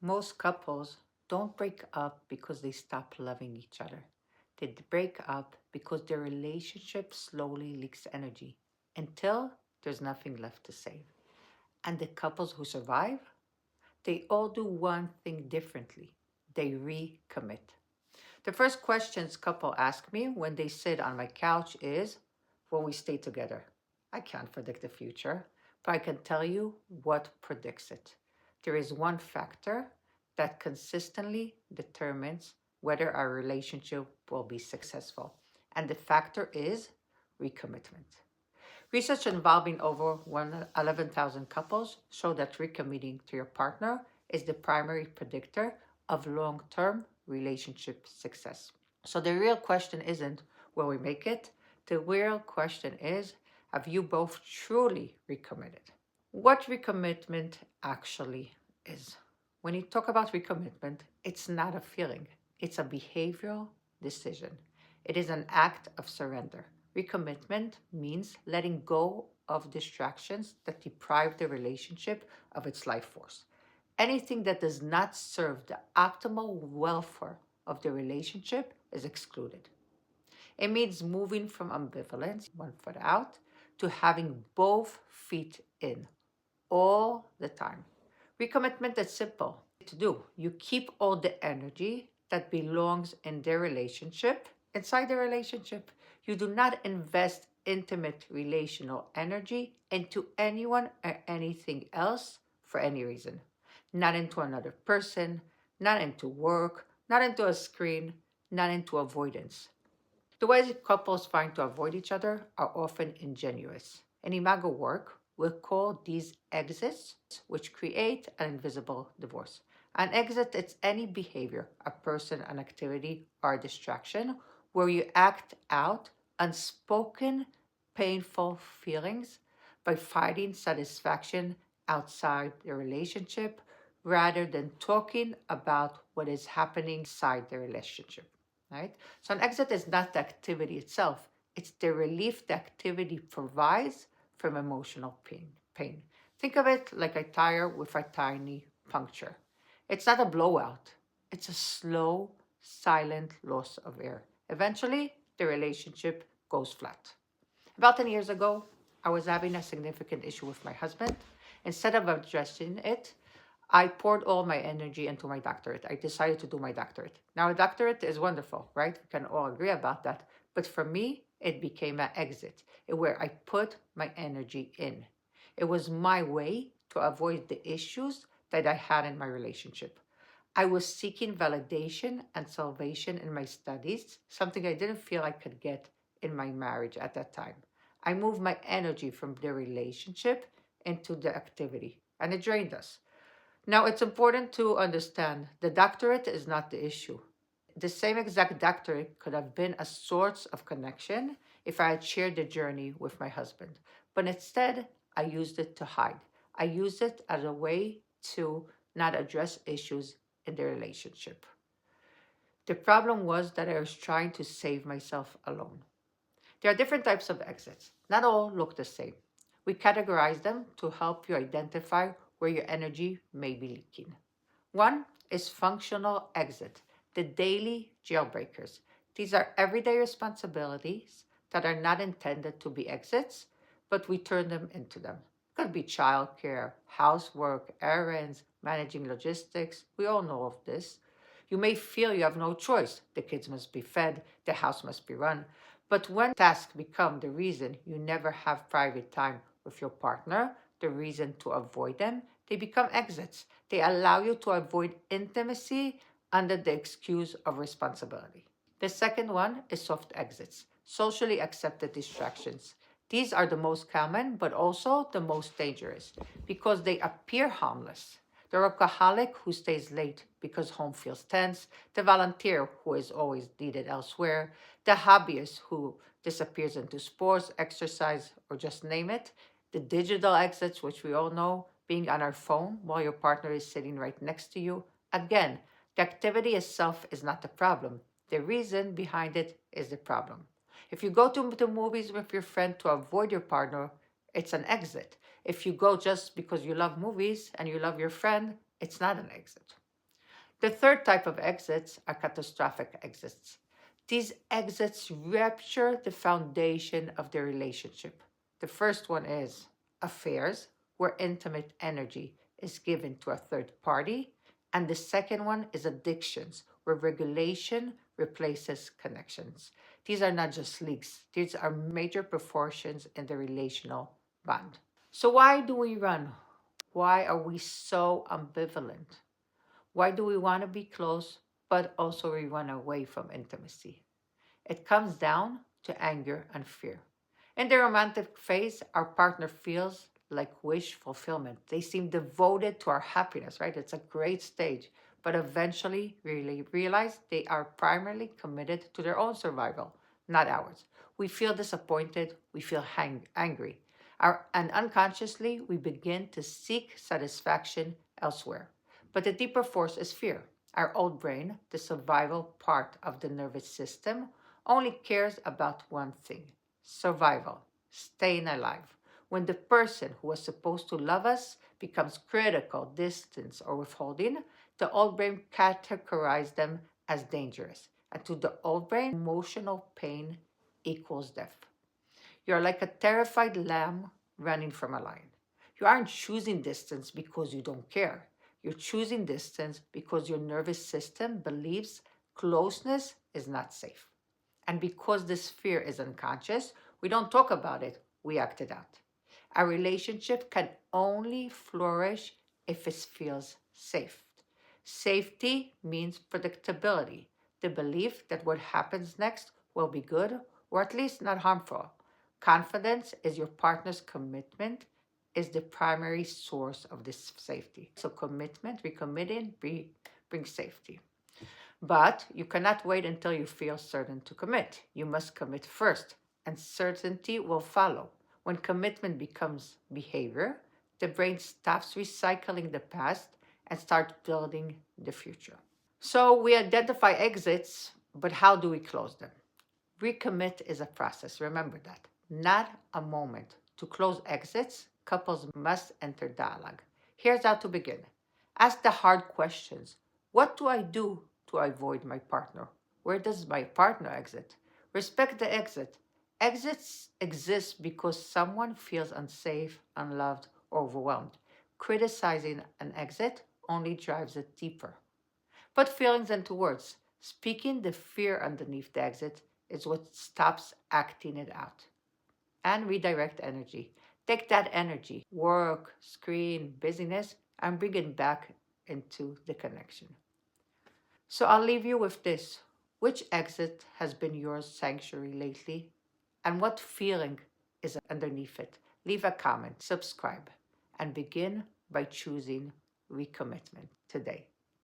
Most couples don't break up because they stop loving each other. They break up because their relationship slowly leaks energy until there's nothing left to save. And the couples who survive, they all do one thing differently. They recommit. The first questions couple ask me when they sit on my couch is, will we stay together? I can't predict the future, but I can tell you what predicts it. There is one factor that consistently determines whether our relationship will be successful, and the factor is recommitment. Research involving over 11,000 couples show that recommitting to your partner is the primary predictor of long term relationship success. So the real question isn't will we make it? The real question is have you both truly recommitted? What recommitment actually is. When you talk about recommitment, it's not a feeling, it's a behavioral decision. It is an act of surrender. Recommitment means letting go of distractions that deprive the relationship of its life force. Anything that does not serve the optimal welfare of the relationship is excluded. It means moving from ambivalence, one foot out, to having both feet in all the time. Recommitment is simple to do. You keep all the energy that belongs in their relationship inside the relationship. You do not invest intimate relational energy into anyone or anything else for any reason. Not into another person, not into work, not into a screen, not into avoidance. The ways couples find to avoid each other are often ingenuous. In Imago work, we call these exits, which create an invisible divorce. An exit is any behavior, a person, an activity, or a distraction where you act out unspoken, painful feelings by finding satisfaction outside the relationship rather than talking about what is happening inside the relationship, right? So an exit is not the activity itself, it's the relief the activity provides from emotional pain. Think of it like a tire with a tiny puncture. It's not a blowout, it's a slow, silent loss of air. Eventually, the relationship goes flat. About 10 years ago, I was having a significant issue with my husband. Instead of addressing it, I poured all my energy into my doctorate. I decided to do my doctorate. Now, a doctorate is wonderful, right? We can all agree about that. But for me, it became an exit where I put my energy in. It was my way to avoid the issues that I had in my relationship. I was seeking validation and salvation in my studies, something I didn't feel I could get in my marriage at that time. I moved my energy from the relationship into the activity, and it drained us. Now, it's important to understand the doctorate is not the issue. The same exact doctorate could have been a source of connection if I had shared the journey with my husband. But instead, I used it to hide. I used it as a way to not address issues in the relationship. The problem was that I was trying to save myself alone. There are different types of exits. Not all look the same. We categorize them to help you identify where your energy may be leaking. One is functional exit, the daily jailbreakers. These are everyday responsibilities that are not intended to be exits, but we turn them into them. It could be childcare, housework, errands, managing logistics. We all know of this. You may feel you have no choice. The kids must be fed, the house must be run. But when tasks become the reason you never have private time with your partner, the reason to avoid them, they become exits. They allow you to avoid intimacy under the excuse of responsibility. The second one is soft exits, socially accepted distractions. These are the most common, but also the most dangerous because they appear harmless. The workaholic who stays late because home feels tense, the volunteer who is always needed elsewhere, the hobbyist who disappears into sports, exercise, or just name it, the digital exits, which we all know, being on our phone while your partner is sitting right next to you. Again, the activity itself is not the problem. The reason behind it is the problem. If you go to the movies with your friend to avoid your partner, it's an exit. If you go just because you love movies and you love your friend, it's not an exit. The third type of exits are catastrophic exits. These exits rupture the foundation of the relationship. The first one is affairs, where intimate energy is given to a third party. And the second one is addictions, where regulation replaces connections. These are not just leaks, these are major proportions in the relational bond. So, why do we run? Why are we so ambivalent? Why do we want to be close, but also we run away from intimacy? It comes down to anger and fear. In the romantic phase, our partner feels like wish fulfillment. They seem devoted to our happiness, right? It's a great stage. But eventually, really realize they are primarily committed to their own survival, not ours. We feel disappointed, we feel angry. And unconsciously, we begin to seek satisfaction elsewhere. But the deeper force is fear. Our old brain, the survival part of the nervous system, only cares about one thing: survival, staying alive. When the person who was supposed to love us becomes critical, distant, or withholding, the old brain categorizes them as dangerous. And to the old brain, emotional pain equals death. You're like a terrified lamb running from a lion. You aren't choosing distance because you don't care. You're choosing distance because your nervous system believes closeness is not safe. And because this fear is unconscious, we don't talk about it, we act it out. A relationship can only flourish if it feels safe. Safety means predictability, the belief that what happens next will be good or at least not harmful. Confidence is your partner's commitment is the primary source of this safety. So commitment, recommitting, brings safety. But you cannot wait until you feel certain to commit. You must commit first, and certainty will follow. When commitment becomes behavior, the brain stops recycling the past and starts building the future. So we identify exits, but how do we close them? Recommit is a process, remember that, not a moment. To close exits, couples must enter dialogue. Here's how to begin. Ask the hard questions. What do I do to avoid my partner? Where does my partner exit? Respect the exit. Exits exist because someone feels unsafe, unloved, or overwhelmed. Criticizing an exit only drives it deeper. Put feelings into words. Speaking the fear underneath the exit is what stops acting it out. And redirect energy. Take that energy, work, screen, busyness, and bring it back into the connection. So I'll leave you with this. Which exit has been your sanctuary lately? And what feeling is underneath it? Leave a comment, subscribe, and begin by choosing recommitment today.